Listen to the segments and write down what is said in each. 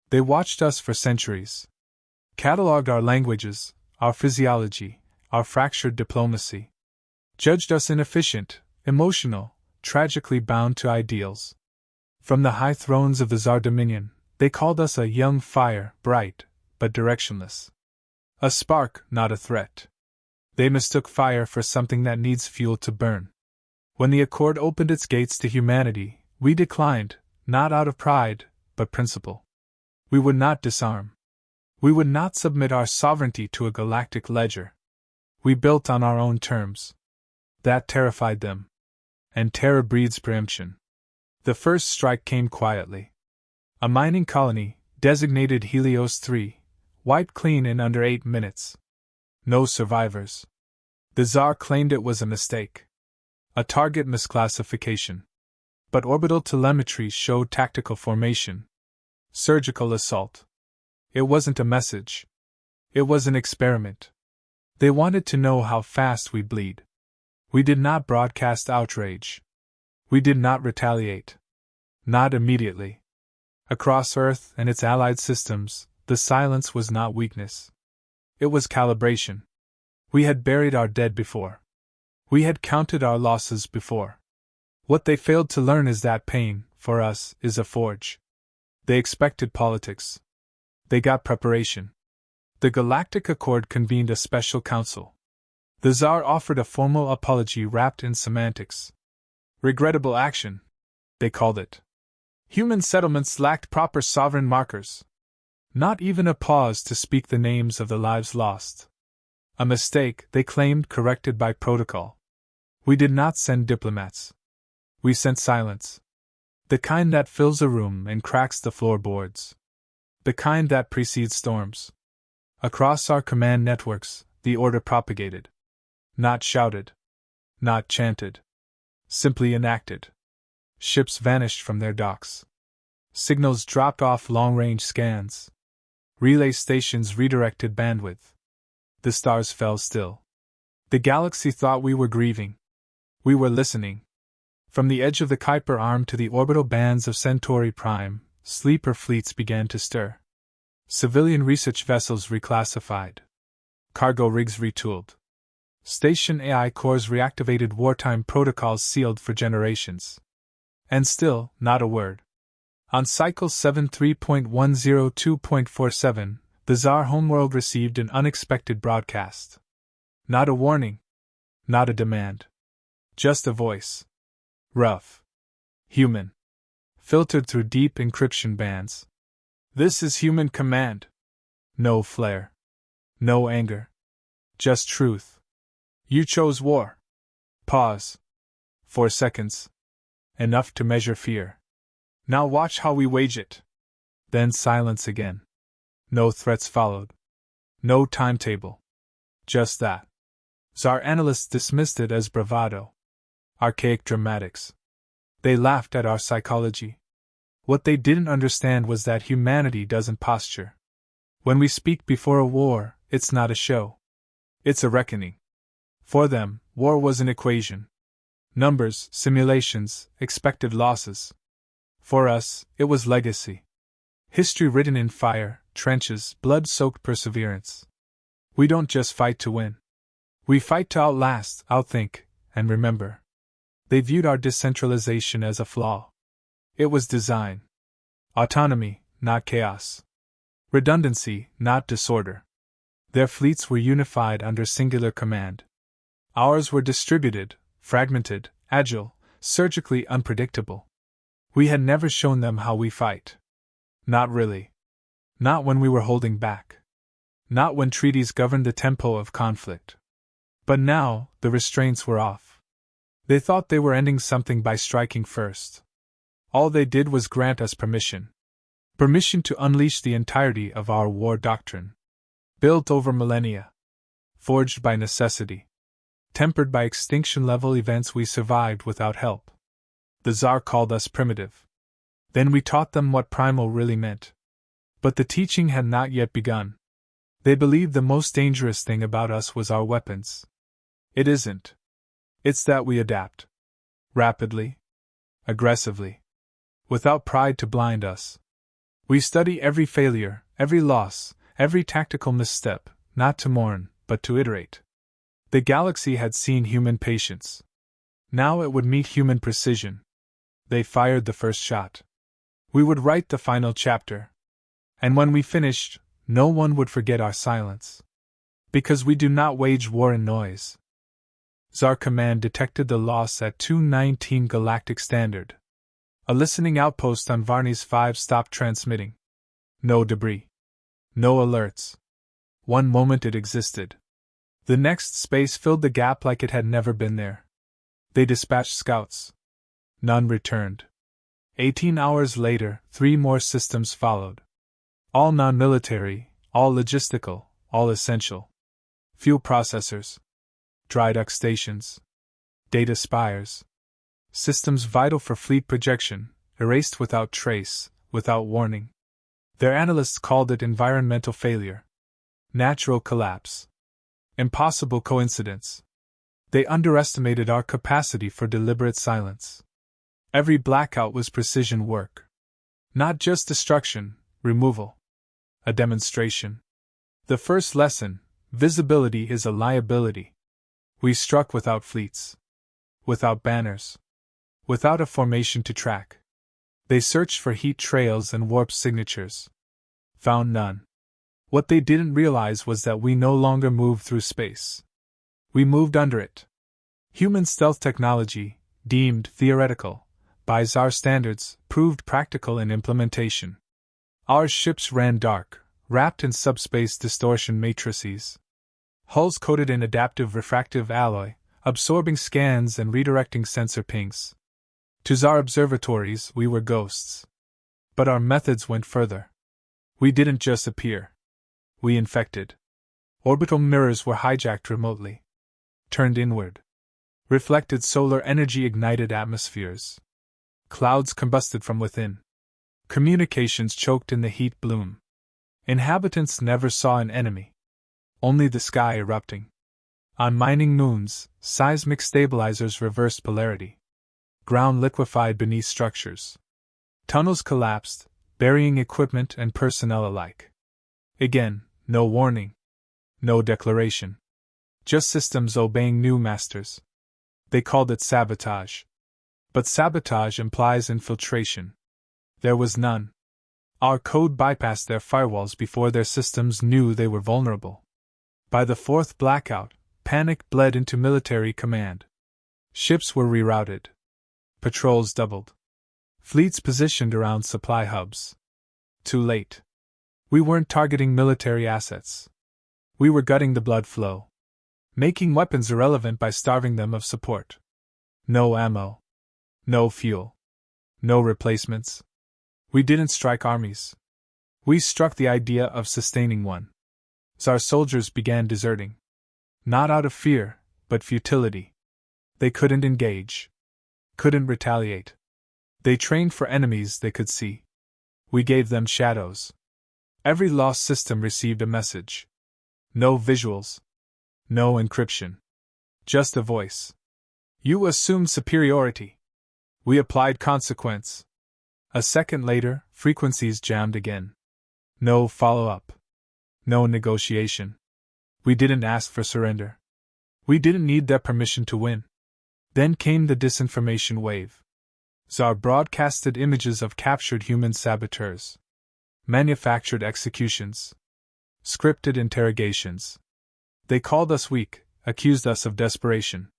They watched us for centuries. Catalogued our languages, our physiology, our fractured diplomacy. Judged us inefficient, emotional, tragically bound to ideals. From the high thrones of the Tsar Dominion, they called us a young fire, bright, but directionless. A spark, not a threat. They mistook fire for something that needs fuel to burn. When the Accord opened its gates to humanity, we declined, not out of pride, but principle. We would not disarm. We would not submit our sovereignty to a galactic ledger. We built on our own terms. That terrified them. And terror breeds preemption. The first strike came quietly. A mining colony, designated Helios 3, wiped clean in under 8 minutes. No survivors. The Tsar claimed it was a mistake. A target misclassification. But orbital telemetry showed tactical formation. Surgical assault. It wasn't a message. It was an experiment. They wanted to know how fast we'd bleed. We did not broadcast outrage. We did not retaliate. Not immediately. Across Earth and its allied systems, the silence was not weakness. It was calibration. We had buried our dead before. We had counted our losses before. What they failed to learn is that pain, for us, is a forge. They expected politics. They got preparation. The Galactic Accord convened a special council. The Tsar offered a formal apology wrapped in semantics. Regrettable action, they called it. Human settlements lacked proper sovereign markers. Not even a pause to speak the names of the lives lost. A mistake, they claimed, corrected by protocol. We did not send diplomats. We sent silence. The kind that fills a room and cracks the floorboards. The kind that precedes storms. Across our command networks, the order propagated. Not shouted. Not chanted. Simply enacted. Ships vanished from their docks. Signals dropped off long-range scans. Relay stations redirected bandwidth. The stars fell still. The galaxy thought we were grieving. We were listening. From the edge of the Kuiper Arm to the orbital bands of Centauri Prime, sleeper fleets began to stir. Civilian research vessels reclassified. Cargo rigs retooled. Station AI cores reactivated, wartime protocols sealed for generations. And still, not a word. On Cycle 73.102.47, the Tsar homeworld received an unexpected broadcast. Not a warning. Not a demand. Just a voice. Rough. Human. Filtered through deep encryption bands. This is human command. No flair. No anger. Just truth. You chose war. Pause. 4 seconds. Enough to measure fear. Now watch how we wage it. Then silence again. No threats followed. No timetable. Just that. Tsar analysts dismissed it as bravado. Archaic dramatics. They laughed at our psychology. What they didn't understand was that humanity doesn't posture. When we speak before a war, it's not a show. It's a reckoning. For them, war was an equation. Numbers, simulations, expected losses. For us, it was legacy. History written in fire, trenches, blood-soaked perseverance. We don't just fight to win. We fight to outlast, outthink, and remember. They viewed our decentralization as a flaw. It was design. Autonomy, not chaos. Redundancy, not disorder. Their fleets were unified under singular command. Ours were distributed, fragmented, agile, surgically unpredictable. We had never shown them how we fight. Not really. Not when we were holding back. Not when treaties governed the tempo of conflict. But now, the restraints were off. They thought they were ending something by striking first. All they did was grant us permission. Permission to unleash the entirety of our war doctrine. Built over millennia. Forged by necessity. Tempered by extinction-level events we survived without help. The Tsar called us primitive. Then we taught them what primal really meant. But the teaching had not yet begun. They believed the most dangerous thing about us was our weapons. It isn't. It's that we adapt. Rapidly. Aggressively. Without pride to blind us. We study every failure, every loss, every tactical misstep, not to mourn, but to iterate. The galaxy had seen human patience. Now it would meet human precision. They fired the first shot. We would write the final chapter. And when we finished, no one would forget our silence. Because we do not wage war in noise. Tsar Command detected the loss at 219 Galactic Standard. A listening outpost on Varnes 5 stopped transmitting. No debris. No alerts. One moment it existed. The next space filled the gap like it had never been there. They dispatched scouts. None returned. 18 hours later, 3 more systems followed. All non-military, all logistical, all essential. Fuel processors. Dry dock stations. Data spires. Systems vital for fleet projection, erased without trace, without warning. Their analysts called it environmental failure. Natural collapse. Impossible coincidence. They underestimated our capacity for deliberate silence. Every blackout was precision work. Not just destruction, removal. A demonstration. The first lesson: visibility is a liability. We struck without fleets. Without banners. Without a formation to track. They searched for heat trails and warp signatures. Found none. What they didn't realize was that we no longer moved through space. We moved under it. Human stealth technology, deemed theoretical by Tsar standards, proved practical in implementation. Our ships ran dark, wrapped in subspace distortion matrices. Hulls coated in adaptive refractive alloy, absorbing scans and redirecting sensor pings. To Tsar observatories, we were ghosts. But our methods went further. We didn't just appear. We infected. Orbital mirrors were hijacked remotely. Turned inward. Reflected solar energy ignited atmospheres. Clouds combusted from within. Communications choked in the heat bloom. Inhabitants never saw an enemy. Only the sky erupting. On mining moons, seismic stabilizers reversed polarity. Ground liquefied beneath structures. Tunnels collapsed, burying equipment and personnel alike. Again, no warning. No declaration. Just systems obeying new masters. They called it sabotage. But sabotage implies infiltration. There was none. Our code bypassed their firewalls before their systems knew they were vulnerable. By the fourth blackout, panic bled into military command. Ships were rerouted. Patrols doubled. Fleets positioned around supply hubs. Too late. We weren't targeting military assets. We were gutting the blood flow. Making weapons irrelevant by starving them of support. No ammo. No fuel. No replacements. We didn't strike armies. We struck the idea of sustaining one. Our soldiers began deserting. Not out of fear, but futility. They couldn't engage. Couldn't retaliate. They trained for enemies they could see. We gave them shadows. Every lost system received a message. No visuals. No encryption. Just a voice. You assumed superiority. We applied consequence. A second later, frequencies jammed again. No follow-up. No negotiation. We didn't ask for surrender. We didn't need their permission to win. Then came the disinformation wave. Tsar broadcasted images of captured human saboteurs. Manufactured executions. Scripted interrogations. They called us weak, accused us of desperation.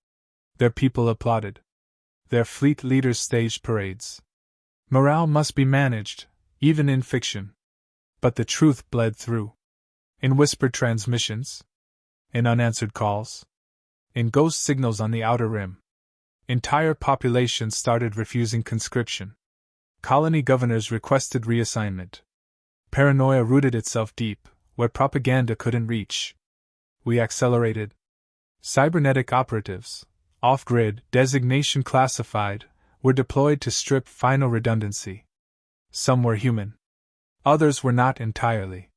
Their people applauded. Their fleet leaders staged parades. Morale must be managed, even in fiction. But the truth bled through. In whispered transmissions. In unanswered calls. In ghost signals on the outer rim. Entire populations started refusing conscription. Colony governors requested reassignment. Paranoia rooted itself deep, where propaganda couldn't reach. We accelerated. Cybernetic operatives, off-grid, designation classified, were deployed to strip final redundancy. Some were human. Others were not entirely.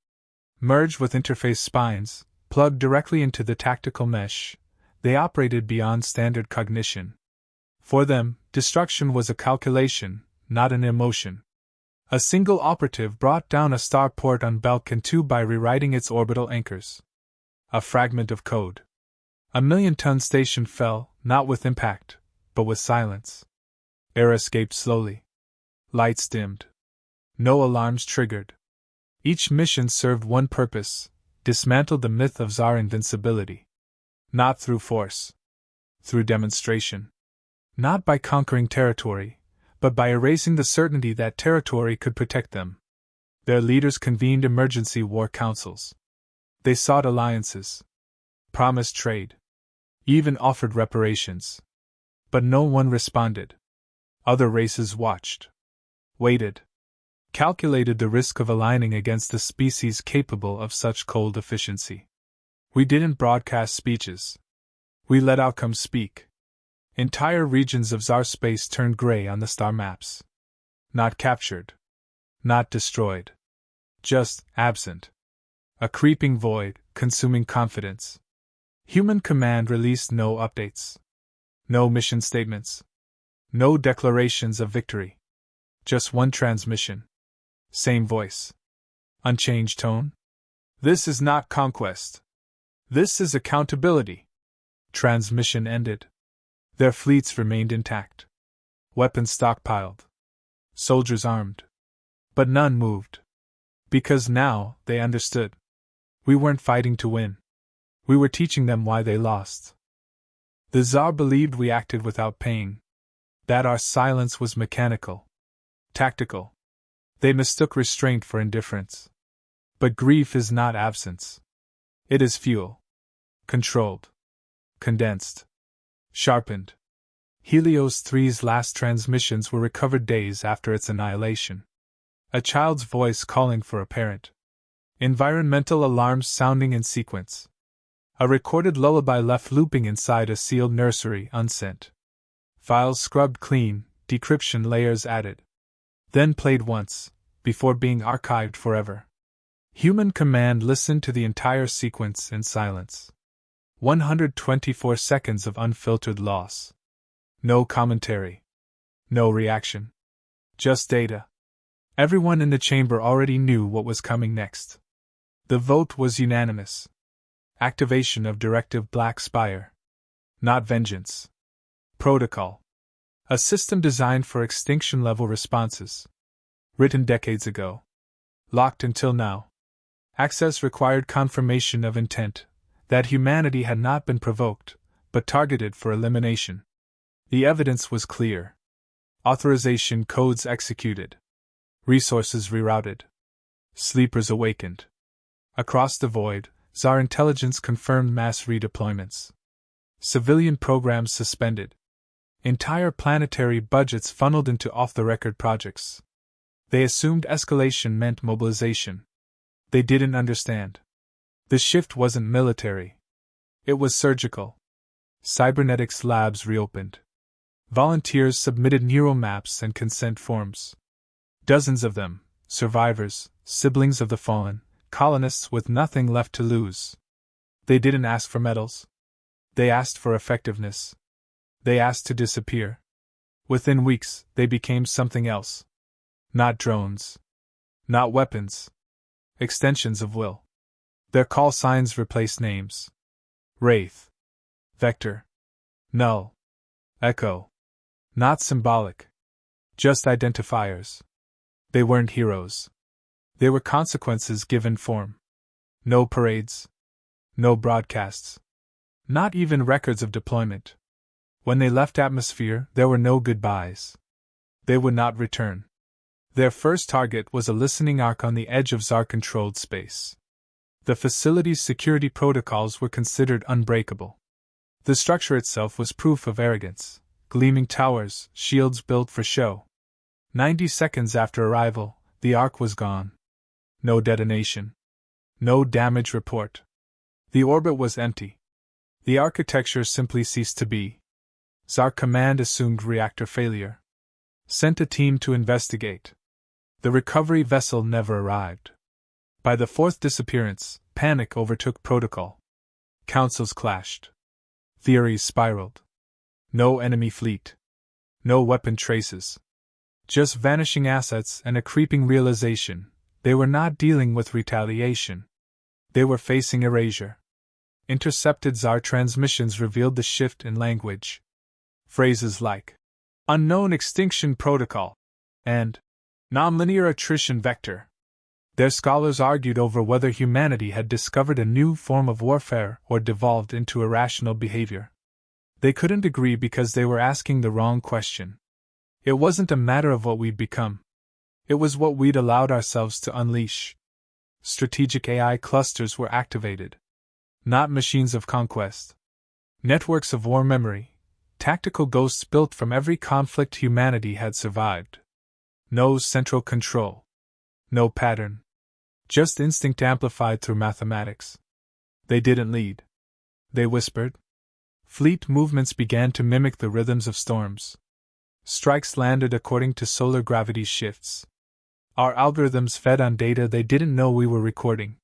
Merged with interface spines, plugged directly into the tactical mesh, they operated beyond standard cognition. For them, destruction was a calculation, not an emotion. A single operative brought down a starport on Belkin 2 by rewriting its orbital anchors. A fragment of code. A 1,000,000-ton station fell, not with impact, but with silence. Air escaped slowly. Lights dimmed. No alarms triggered. Each mission served one purpose: dismantle the myth of Tsar invincibility. Not through force. Through demonstration. Not by conquering territory, but by erasing the certainty that territory could protect them. Their leaders convened emergency war councils. They sought alliances, promised trade, even offered reparations. But no one responded. Other races watched, waited, calculated the risk of aligning against a species capable of such cold efficiency. We didn't broadcast speeches. We let outcomes speak. Entire regions of Tsar space turned gray on the star maps. Not captured. Not destroyed. Just absent. A creeping void, consuming confidence. Human command released no updates. No mission statements. No declarations of victory. Just one transmission. Same voice. Unchanged tone. This is not conquest. This is accountability. Transmission ended. Their fleets remained intact. Weapons stockpiled. Soldiers armed. But none moved. Because now, they understood. We weren't fighting to win. We were teaching them why they lost. The Tsar believed we acted without paying. That our silence was mechanical. Tactical. They mistook restraint for indifference. But grief is not absence. It is fuel. Controlled. Condensed. Sharpened. Helios 3's last transmissions were recovered days after its annihilation. A child's voice calling for a parent. Environmental alarms sounding in sequence. A recorded lullaby left looping inside a sealed nursery unsent. Files scrubbed clean, decryption layers added. Then played once, before being archived forever. Human command listened to the entire sequence in silence. 124 seconds of unfiltered loss. No commentary. No reaction. Just data. Everyone in the chamber already knew what was coming next. The vote was unanimous. Activation of Directive Black Spire. Not vengeance. Protocol. A system designed for extinction-level responses. Written decades ago. Locked until now. Access required confirmation of intent, that humanity had not been provoked, but targeted for elimination. The evidence was clear. Authorization codes executed. Resources rerouted. Sleepers awakened. Across the void, Tsar intelligence confirmed mass redeployments. Civilian programs suspended. Entire planetary budgets funneled into off-the-record projects. They assumed escalation meant mobilization. They didn't understand. The shift wasn't military. It was surgical. Cybernetics labs reopened. Volunteers submitted neural maps and consent forms. Dozens of them, survivors, siblings of the fallen, colonists with nothing left to lose. They didn't ask for medals. They asked for effectiveness. They asked to disappear. Within weeks, they became something else. Not drones. Not weapons. Extensions of will. Their call signs replaced names. Wraith. Vector. Null. Echo. Not symbolic. Just identifiers. They weren't heroes. They were consequences given form. No parades. No broadcasts. Not even records of deployment. When they left atmosphere, there were no goodbyes. They would not return. Their first target was a listening arc on the edge of Tsar-controlled space. The facility's security protocols were considered unbreakable. The structure itself was proof of arrogance. Gleaming towers, shields built for show. 90 seconds after arrival, the arc was gone. No detonation. No damage report. The orbit was empty. The architecture simply ceased to be. Tsar Command assumed reactor failure. Sent a team to investigate. The recovery vessel never arrived. By the fourth disappearance, panic overtook protocol. Councils clashed. Theories spiraled. No enemy fleet. No weapon traces. Just vanishing assets and a creeping realization. They were not dealing with retaliation. They were facing erasure. Intercepted Tsar transmissions revealed the shift in language. Phrases like unknown extinction protocol and nonlinear attrition vector. Their scholars argued over whether humanity had discovered a new form of warfare or devolved into irrational behavior. They couldn't agree because they were asking the wrong question. It wasn't a matter of what we'd become. It was what we'd allowed ourselves to unleash. Strategic AI clusters were activated. Not machines of conquest. Networks of war memory. Tactical ghosts built from every conflict humanity had survived. No central control. No pattern. Just instinct amplified through mathematics. They didn't lead. They whispered. Fleet movements began to mimic the rhythms of storms. Strikes landed according to solar gravity shifts. Our algorithms fed on data they didn't know we were recording.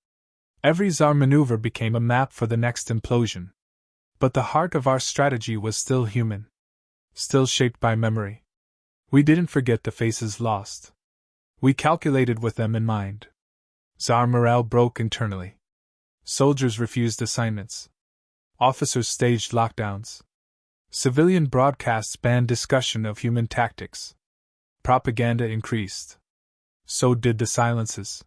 Every Tsar maneuver became a map for the next implosion. But the heart of our strategy was still human. Still shaped by memory. We didn't forget the faces lost. We calculated with them in mind. Tsar morale broke internally. Soldiers refused assignments. Officers staged lockdowns. Civilian broadcasts banned discussion of human tactics. Propaganda increased. So did the silences.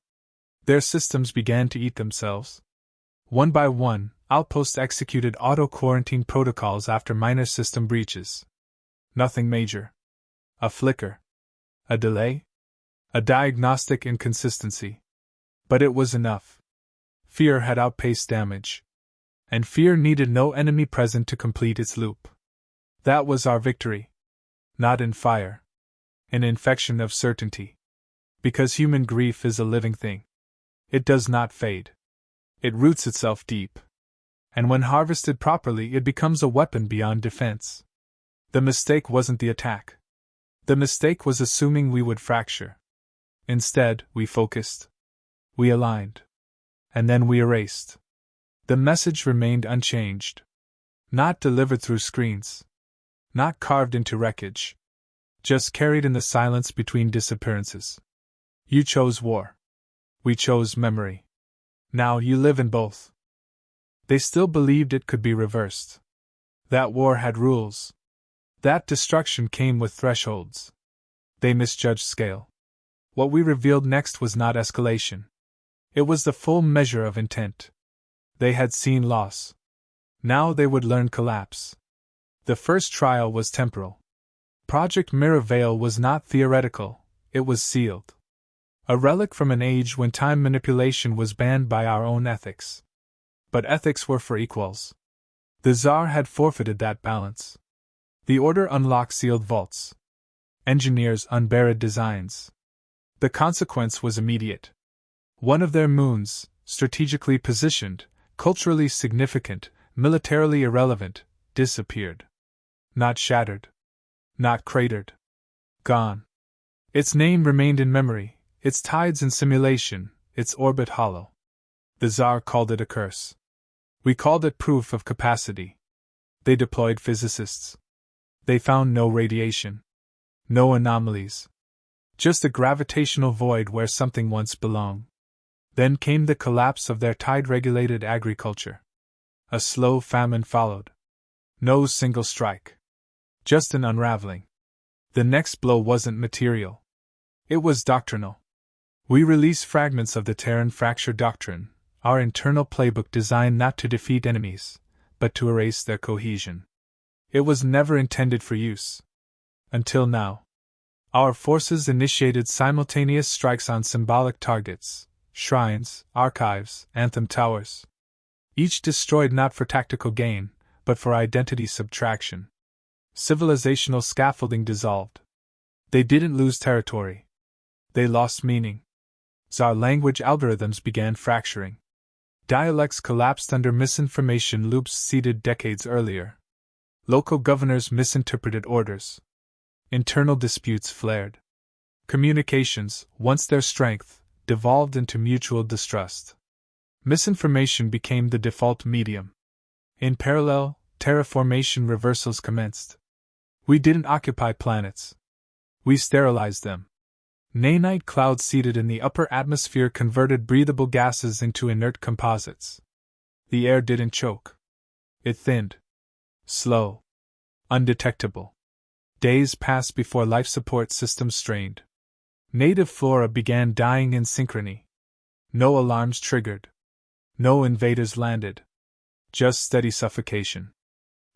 Their systems began to eat themselves. One by one, outposts executed auto-quarantine protocols after minor system breaches. Nothing major. A flicker. A delay. A diagnostic inconsistency. But it was enough. Fear had outpaced damage. And fear needed no enemy present to complete its loop. That was our victory. Not in fire. An infection of certainty. Because human grief is a living thing. It does not fade. It roots itself deep. And when harvested properly, it becomes a weapon beyond defense. The mistake wasn't the attack. The mistake was assuming we would fracture. Instead, we focused. We aligned. And then we erased. The message remained unchanged. Not delivered through screens. Not carved into wreckage. Just carried in the silence between disappearances. You chose war. We chose memory. Now you live in both. They still believed it could be reversed. That war had rules. That destruction came with thresholds. They misjudged scale. What we revealed next was not escalation. It was the full measure of intent. They had seen loss. Now they would learn collapse. The first trial was temporal. Project Mirror was not theoretical, it was sealed. A relic from an age when time manipulation was banned by our own ethics. But ethics were for equals. The Tsar had forfeited that balance. The Order unlocked sealed vaults. Engineers unburied designs. The consequence was immediate. One of their moons, strategically positioned, culturally significant, militarily irrelevant, disappeared. Not shattered. Not cratered. Gone. Its name remained in memory, its tides in simulation, its orbit hollow. The Tsar called it a curse. We called it proof of capacity. They deployed physicists. They found no radiation. No anomalies. Just a gravitational void where something once belonged. Then came the collapse of their tide-regulated agriculture. A slow famine followed. No single strike. Just an unraveling. The next blow wasn't material. It was doctrinal. We released fragments of the Terran Fracture Doctrine, our internal playbook designed not to defeat enemies, but to erase their cohesion. It was never intended for use. Until now. Our forces initiated simultaneous strikes on symbolic targets, shrines, archives, anthem towers. Each destroyed not for tactical gain, but for identity subtraction. Civilizational scaffolding dissolved. They didn't lose territory. They lost meaning. Tsar language algorithms began fracturing. Dialects collapsed under misinformation loops seeded decades earlier. Local governors misinterpreted orders. Internal disputes flared. Communications, once their strength, devolved into mutual distrust. Misinformation became the default medium. In parallel, terraformation reversals commenced. We didn't occupy planets. We sterilized them. Nanite clouds seated in the upper atmosphere converted breathable gases into inert composites. The air didn't choke. It thinned. Slow. Undetectable. Days passed before life support systems strained. Native flora began dying in synchrony. No alarms triggered. No invaders landed. Just steady suffocation.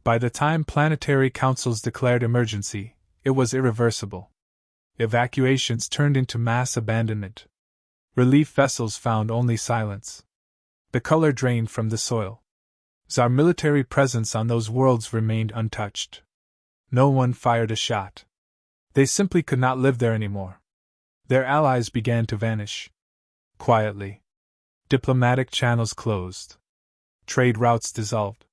By the time planetary councils declared emergency, it was irreversible. Evacuations turned into mass abandonment. Relief vessels found only silence. The color drained from the soil. Our military presence on those worlds remained untouched. No one fired a shot. They simply could not live there anymore. Their allies began to vanish. Quietly. Diplomatic channels closed. Trade routes dissolved.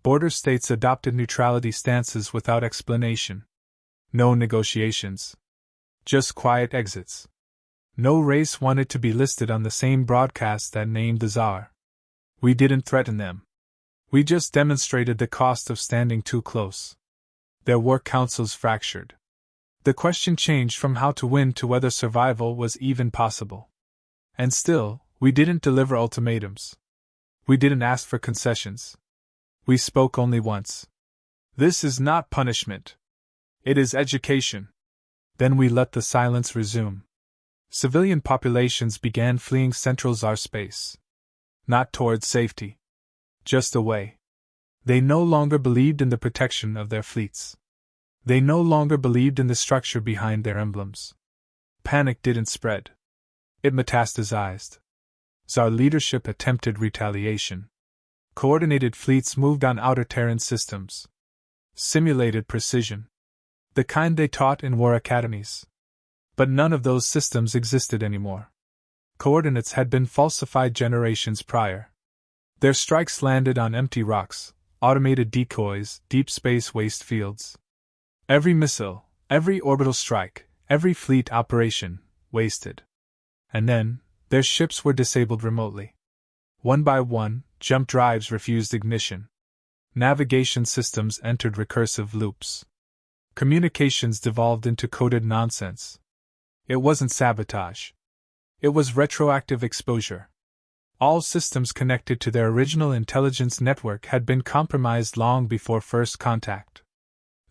Border states adopted neutrality stances without explanation. No negotiations. Just quiet exits. No race wanted to be listed on the same broadcast that named the Tsar. We didn't threaten them. We just demonstrated the cost of standing too close. Their war councils fractured. The question changed from how to win to whether survival was even possible. And still, we didn't deliver ultimatums. We didn't ask for concessions. We spoke only once. This is not punishment. It is education. Then we let the silence resume. Civilian populations began fleeing Central Tsar space. Not towards safety. Just away. They no longer believed in the protection of their fleets. They no longer believed in the structure behind their emblems. Panic didn't spread. It metastasized. Tsar leadership attempted retaliation. Coordinated fleets moved on outer Terran systems. Simulated precision. The kind they taught in war academies. But none of those systems existed anymore. Coordinates had been falsified generations prior. Their strikes landed on empty rocks, automated decoys, deep space waste fields. Every missile, every orbital strike, every fleet operation, wasted. And then, their ships were disabled remotely. One by one, jump drives refused ignition. Navigation systems entered recursive loops. Communications devolved into coded nonsense. It wasn't sabotage. It was retroactive exposure. All systems connected to their original intelligence network had been compromised long before first contact.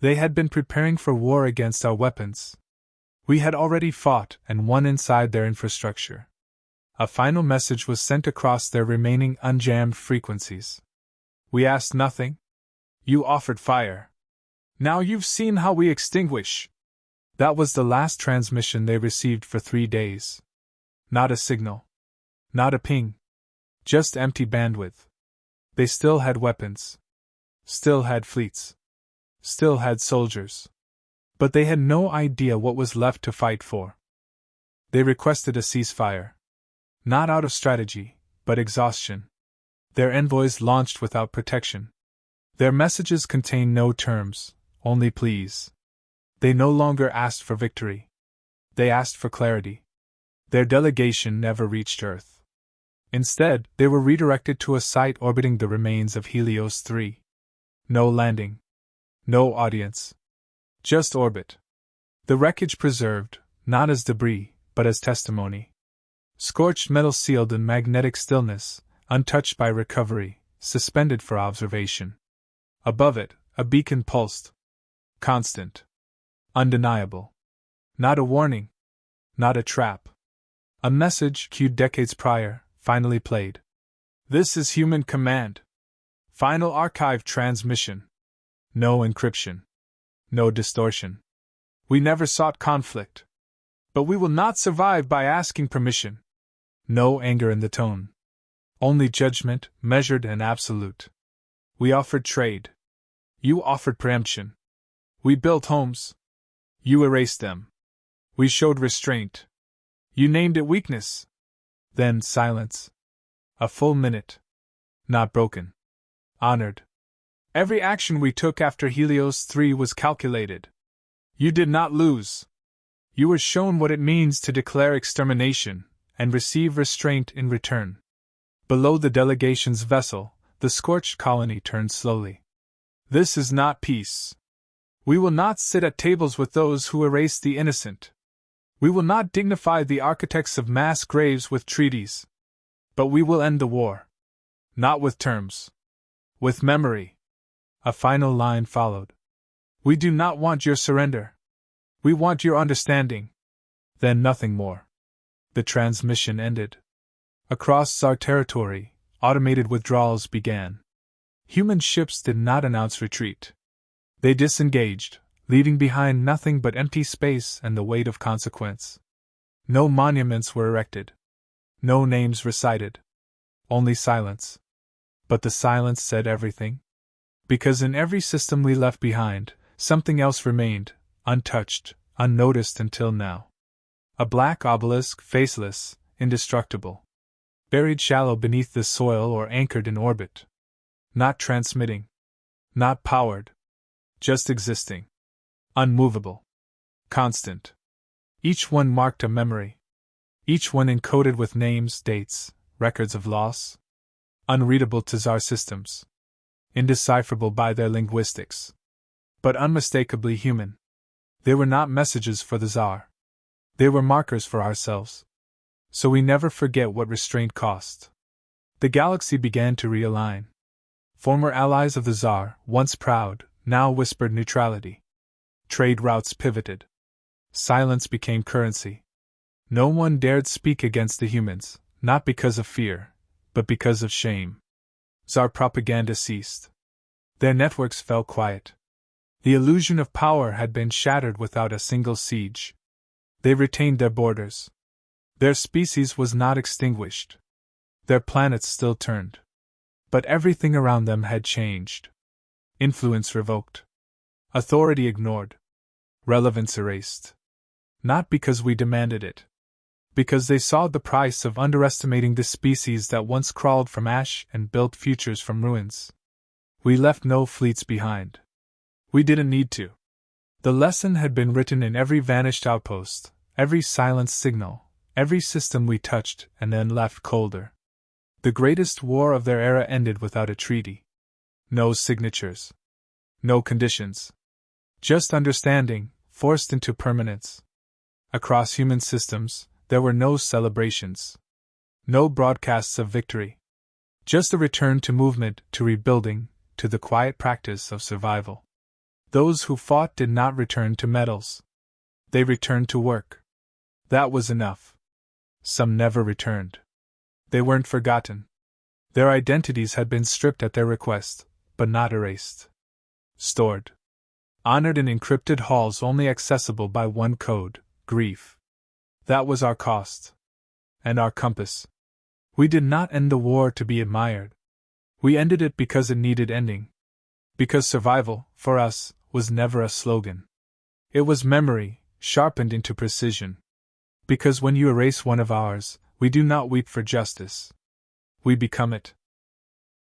They had been preparing for war against our weapons. We had already fought and won inside their infrastructure. A final message was sent across their remaining unjammed frequencies. We asked nothing. You offered fire. Now you've seen how we extinguish. That was the last transmission they received for 3 days. Not a signal. Not a ping. Just empty bandwidth. They still had weapons. Still had fleets. Still had soldiers. But they had no idea what was left to fight for. They requested a ceasefire. Not out of strategy, but exhaustion. Their envoys launched without protection. Their messages contained no terms, only pleas. They no longer asked for victory. They asked for clarity. Their delegation never reached Earth. Instead, they were redirected to a site orbiting the remains of Helios 3. No landing. No audience. Just orbit. The wreckage preserved, not as debris, but as testimony. Scorched metal sealed in magnetic stillness, untouched by recovery, suspended for observation. Above it, a beacon pulsed. Constant. Undeniable. Not a warning. Not a trap. A message, cued decades prior, finally played. This is human command. Final archive transmission. No encryption. No distortion. We never sought conflict. But we will not survive by asking permission. No anger in the tone. Only judgment, measured and absolute. We offered trade. You offered preemption. We built homes. You erased them. We showed restraint. You named it weakness. Then silence. A full minute. Not broken. Honored. Every action we took after Helios 3 was calculated. You did not lose. You were shown what it means to declare extermination and receive restraint in return. Below the delegation's vessel, the scorched colony turned slowly. This is not peace. We will not sit at tables with those who erase the innocent. We will not dignify the architects of mass graves with treaties. But we will end the war. Not with terms. With memory. A final line followed. We do not want your surrender. We want your understanding. Then nothing more. The transmission ended. Across Tsar territory, automated withdrawals began. Human ships did not announce retreat. They disengaged, leaving behind nothing but empty space and the weight of consequence. No monuments were erected. No names recited. Only silence. But the silence said everything. Because in every system we left behind, something else remained, untouched, unnoticed until now. A black obelisk, faceless, indestructible. Buried shallow beneath the soil or anchored in orbit. Not transmitting. Not powered. Just existing. Unmovable. Constant. Each one marked a memory. Each one encoded with names, dates, records of loss. Unreadable to Tsar systems. Indecipherable by their linguistics. But unmistakably human. They were not messages for the Tsar. They were markers for ourselves. So we never forget what restraint cost. The galaxy began to realign. Former allies of the Tsar, once proud, now whispered neutrality. Trade routes pivoted. Silence became currency. No one dared speak against the humans, not because of fear, but because of shame. Tsar propaganda ceased. Their networks fell quiet. The illusion of power had been shattered without a single siege. They retained their borders. Their species was not extinguished. Their planets still turned. But everything around them had changed. Influence revoked. Authority ignored. Relevance erased. Not because we demanded it. Because they saw the price of underestimating the species that once crawled from ash and built futures from ruins. We left no fleets behind. We didn't need to. The lesson had been written in every vanished outpost, every silenced signal, every system we touched and then left colder. The greatest war of their era ended without a treaty. No signatures. No conditions. Just understanding, forced into permanence. Across human systems, there were no celebrations. No broadcasts of victory. Just a return to movement, to rebuilding, to the quiet practice of survival. Those who fought did not return to medals. They returned to work. That was enough. Some never returned. They weren't forgotten. Their identities had been stripped at their request, but not erased. Stored. Honored in encrypted halls only accessible by one code, grief. That was our cost. And our compass. We did not end the war to be admired. We ended it because it needed ending. Because survival, for us, was never a slogan. It was memory, sharpened into precision. Because when you erase one of ours, we do not weep for justice. We become it.